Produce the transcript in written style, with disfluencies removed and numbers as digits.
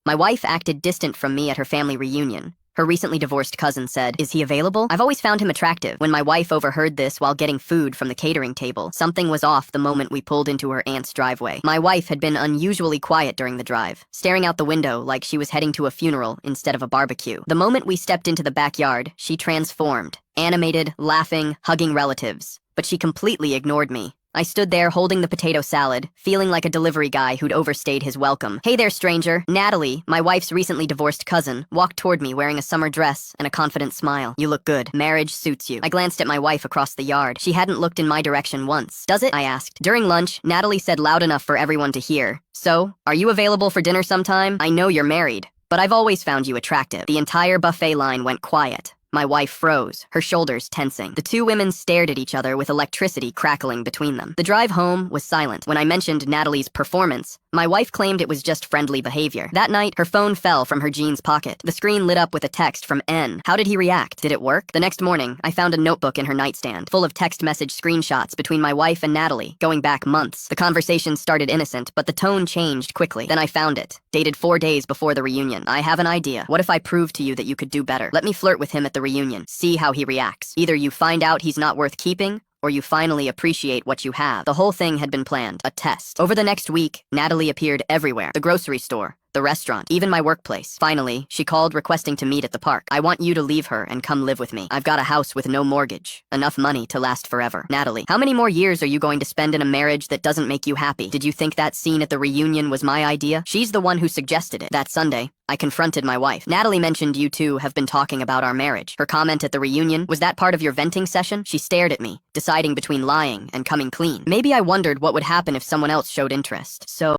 My wife acted distant from me at her family reunion. Her recently divorced cousin said, "Is he available?" I've always found him attractive. When my wife overheard this while getting food from the catering table, something was off the moment we pulled into her aunt's driveway. My wife had been unusually quiet during the drive, staring out the window like she was heading to a funeral instead of a barbecue. The moment we stepped into the backyard, she transformed, animated, laughing, hugging relatives. But she completely ignored me. I stood there holding the potato salad, feeling like a delivery guy who'd overstayed his welcome. "Hey there, stranger." Natalie, my wife's recently divorced cousin, walked toward me wearing a summer dress and a confident smile. "You look good. Marriage suits you." I glanced at my wife across the yard. She hadn't looked in my direction once. "Does it?" I asked. During lunch, Natalie said loud enough for everyone to hear, "So, are you available for dinner sometime? I know you're married, but I've always found you attractive." The entire buffet line went quiet. My wife froze, her shoulders tensing. The two women stared at each other with electricity crackling between them. The drive home was silent. When I mentioned Natalie's performance, my wife claimed it was just friendly behavior. That night, her phone fell from her jeans pocket. The screen lit up with a text from N. How did he react? Did it work? The next morning, I found a notebook in her nightstand, full of text message screenshots between my wife and Natalie, going back months. The conversation started innocent, but the tone changed quickly. Then I found it, dated 4 days before the reunion. "I have an idea. What if I prove to you that you could do better? Let me flirt with him at the reunion. See how he reacts. Either you find out he's not worth keeping, or you finally appreciate what you have." The whole thing had been planned, a test. Over the next week, Natalie appeared everywhere. The grocery store, the restaurant, even my workplace. Finally, she called requesting to meet at the park. "I want you to leave her and come live with me. I've got a house with no mortgage, enough money to last forever." "Natalie, how many more years are you going to spend in a marriage that doesn't make you happy? Did you think that scene at the reunion was my idea?" She's the one who suggested it. That Sunday, I confronted my wife. "Natalie mentioned you two have been talking about our marriage. Her comment at the reunion, was that part of your venting session?" She stared at me, deciding between lying and coming clean. Maybe I wondered what would happen if someone else showed interest. "So,